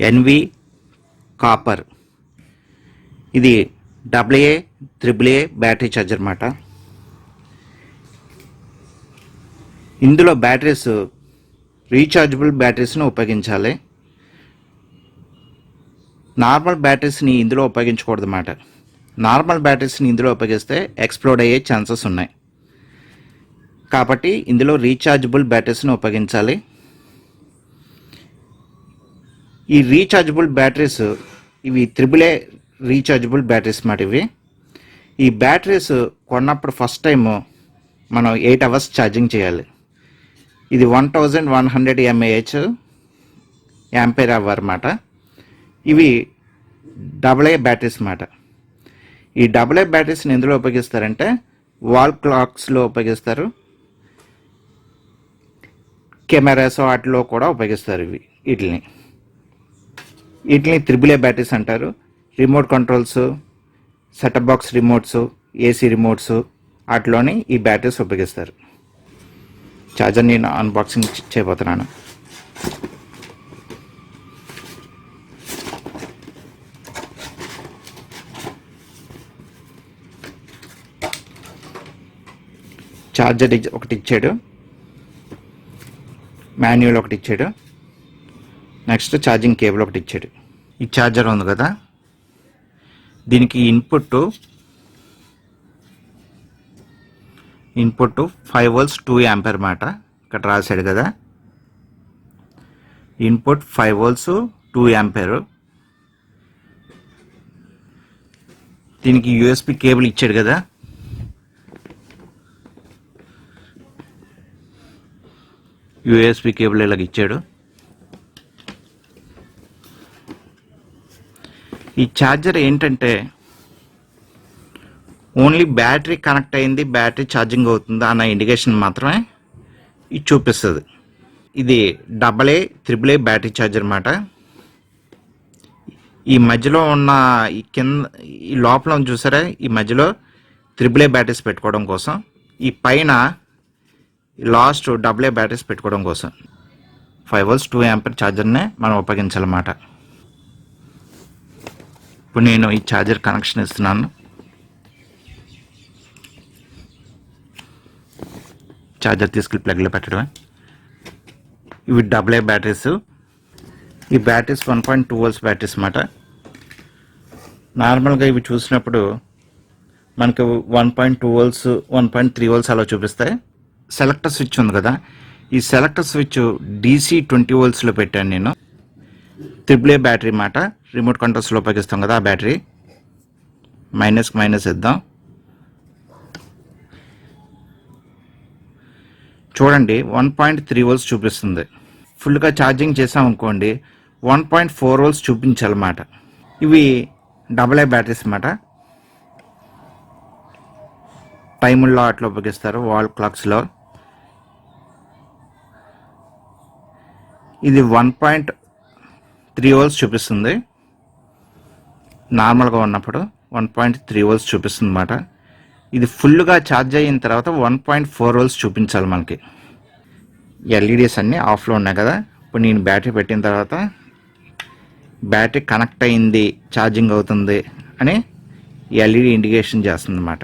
N V copper. ఇది AA AAA battery charger అన్నమాట. ఇందులో బ్యాటరీస్ రీఛార్జబుల్ బ్యాటరీస్ను ఉపయోగించాలి. నార్మల్ బ్యాటరీస్ని ఇందులో ఉపయోగించకూడదు అన్నమాట. నార్మల్ బ్యాటరీస్ని ఇందులో ఉపయోగిస్తే ఎక్స్ప్లోడ్ అయ్యే ఛాన్సెస్ ఉన్నాయి. కాబట్టి ఇందులో రీఛార్జబుల్ బ్యాటరీస్ని ఉపయోగించాలి. ఈ రీఛార్జబుల్ బ్యాటరీస్ ఇవి AAA రీఛార్జబుల్ బ్యాటరీస్ మాట. ఈ బ్యాటరీస్ కొన్నప్పుడు ఫస్ట్ టైం మనం 8 hours ఛార్జింగ్ చేయాలి. ఇది 1100 mAh యాంపేర్ అవర్ మాట. ఇవి AA బ్యాటరీస్ మాట. ఈ AA బ్యాటరీస్ని ఎందులో ఉపయోగిస్తారంటే వాల్ క్లాక్స్లో ఉపయోగిస్తారు, కెమెరాస్ వాటిలో కూడా ఉపయోగిస్తారు. వీటిని AAA బ్యాటరీస్ అంటారు. Remote controls, setup box remotes, AC remotes వాటిలోని ఈ బ్యాటరీస్ ఉపయోగిస్తారు. ఛార్జర్ నేను అన్బాక్సింగ్ చేయబోతున్నాను. ఛార్జర్ ఒకటి ఇచ్చాడు, మాన్యువల్ ఒకటి ఇచ్చాడు, నెక్స్ట్ ఛార్జింగ్ కేబుల్ ఒకటి ఇచ్చాడు. ఈ ఛార్జర్ ఉంది కదా, దీనికి ఇన్పుట్ 5 volts 2 ampere మాట. ఇక్కడ రాశాడు కదా, ఇన్పుట్ 5 volts 2 ampere. దీనికి యూఎస్బి కేబుల్ ఇచ్చాడు కదా, యూఎస్బి కేబుల్ ఇలాగ ఇచ్చాడు. ఈ ఛార్జర్ ఏంటంటే ఓన్లీ బ్యాటరీ కనెక్ట్ అయింది, బ్యాటరీ ఛార్జింగ్ అవుతుంది అన్న ఇండికేషన్ మాత్రమే ఇది చూపిస్తుంది. ఇది AA AAA బ్యాటరీ ఛార్జర్ అన్నమాట. ఈ మధ్యలో ఉన్న ఈ కింద ఈ లోపల చూసారా, ఈ మధ్యలో AAA బ్యాటరీస్ పెట్టుకోవడం కోసం, ఈ పైన లాస్ట్ AA బ్యాటరీస్ పెట్టుకోవడం కోసం 5 volts 2 ampere ఛార్జర్నే మనం ఉపయోగించాలన్నమాట. ఇప్పుడు నేను ఈ ఛార్జర్ కనెక్షన్ ఇస్తున్నాను. ఛార్జర్ తీసుకెళ్ళి ప్లగ్లో పెట్టడమే. ఇవి AA బ్యాటరీస్. ఈ బ్యాటరీస్ 1.2 volts బ్యాటరీస్ అన్నమాట. నార్మల్గా ఇవి చూసినప్పుడు మనకు 1.2 volts 1.3 volts అలా చూపిస్తాయి. సెలెక్టర్ స్విచ్ ఉంది కదా, ఈ సెలెక్టర్ స్విచ్ DC 20 voltsలో పెట్టాను నేను. AAA బ్యాటరీ మాట, రిమోట్ కంట్రోల్స్లో ఉపయోగిస్తాం కదా ఆ బ్యాటరీ. మైనస్ ఇద్దాం. చూడండి 1.3 volts చూపిస్తుంది. ఫుల్గా ఛార్జింగ్ చేసాం అనుకోండి 1.4 volts చూపించాలన్నమాట. ఇవి AA బ్యాటరీస్ అన్నమాట. టైముల్లో అట్లా ఉపయోగిస్తారు, వాల్ క్లాక్స్లో. ఇది 1.3 volts చూపిస్తుంది. నార్మల్గా ఉన్నప్పుడు 1.3 volts చూపిస్తుంది అన్నమాట. ఇది ఫుల్గా ఛార్జ్ అయిన తర్వాత 1.4 volts చూపించాలి మనకి. ఎల్ఈడీస్ అన్నీ ఆఫ్లో ఉన్నాయి కదా. ఇప్పుడు నేను బ్యాటరీ పెట్టిన తర్వాత బ్యాటరీ కనెక్ట్ అయింది, ఛార్జింగ్ అవుతుంది అని ఎల్ఈడీ ఇండికేషన్ చేస్తుంది అన్నమాట.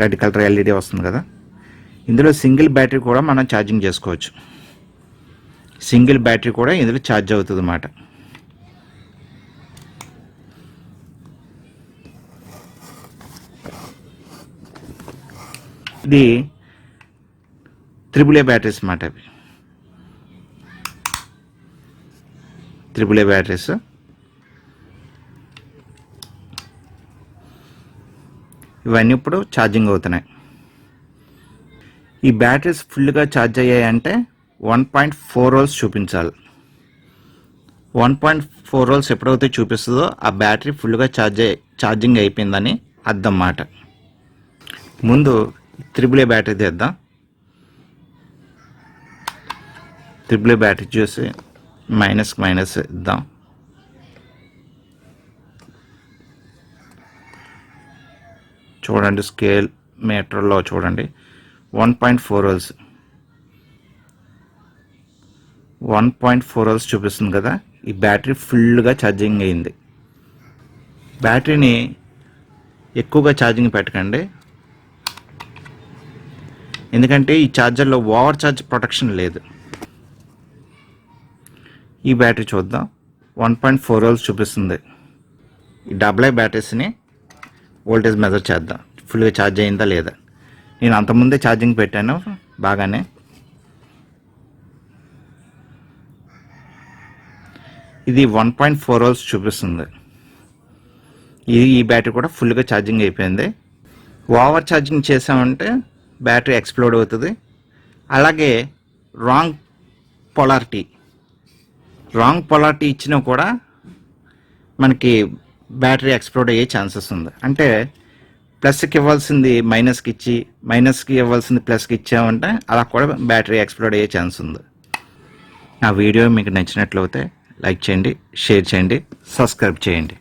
రెడ్ కలర్ ఎల్ఈడీ వస్తుంది కదా. ఇందులో సింగిల్ బ్యాటరీ కూడా మనం ఛార్జింగ్ చేసుకోవచ్చు. సింగిల్ బ్యాటరీ కూడా ఇందులో ఛార్జ్ అవుతుంది అన్నమాట. ఇది AAA బ్యాటరీస్ అన్నమాట. AAA batteries. ఇవన్నీ ఇప్పుడు ఛార్జింగ్ అవుతున్నాయి. ఈ బ్యాటరీస్ ఫుల్గా ఛార్జ్ అయ్యాయంటే 1.4 volts చూపించాలి. 1.4 volts ఎప్పుడైతే చూపిస్తుందో ఆ బ్యాటరీ ఫుల్గా ఛార్జింగ్ అయిపోయిందని అర్థం మాట. ముందు AAA బ్యాటరీ తీద్దాం. AAA బ్యాటరీ చూసి మైనస్ ఇద్దాం. చూడండి స్కేల్ మీటర్లో చూడండి 1.4 volts 1.4 అవర్స్ చూపిస్తుంది కదా, ఈ బ్యాటరీ ఫుల్గా ఛార్జింగ్ అయింది. బ్యాటరీని ఎక్కువగా ఛార్జింగ్ పెట్టకండి, ఎందుకంటే ఈ ఛార్జర్లో ఓవర్ ఛార్జ్ ప్రొటెక్షన్ లేదు. ఈ బ్యాటరీ చూద్దాం, 1.4 అవర్స్ చూపిస్తుంది. ఈ AA బ్యాటరీస్ని వోల్టేజ్ మెజర్ చేద్దాం, ఫుల్గా ఛార్జ్ అయిందా లేదా. నేను అంతకుముందే ఛార్జింగ్ పెట్టాను బాగానే. ఇది 1.4 అవర్స్ చూపిస్తుంది. ఈ బ్యాటరీ కూడా ఫుల్గా ఛార్జింగ్ అయిపోయింది. ఓవర్ ఛార్జింగ్ చేసామంటే బ్యాటరీ ఎక్స్ప్లోడ్ అవుతుంది. అలాగే రాంగ్ పొలారిటీ ఇచ్చినా కూడా మనకి బ్యాటరీ ఎక్స్ప్లోడ్ అయ్యే ఛాన్సెస్ ఉంది. అంటే ప్లస్కి ఇవ్వాల్సింది మైనస్కి ఇచ్చి, మైనస్కి ఇవ్వాల్సింది ప్లస్కి ఇచ్చామంటే అలా కూడా బ్యాటరీ ఎక్స్ప్లోడ్ అయ్యే ఛాన్స్ ఉంది. నా వీడియో మీకు నచ్చినట్లయితే లైక్ చేయండి, షేర్ చేయండి, సబ్స్క్రైబ్ చేయండి.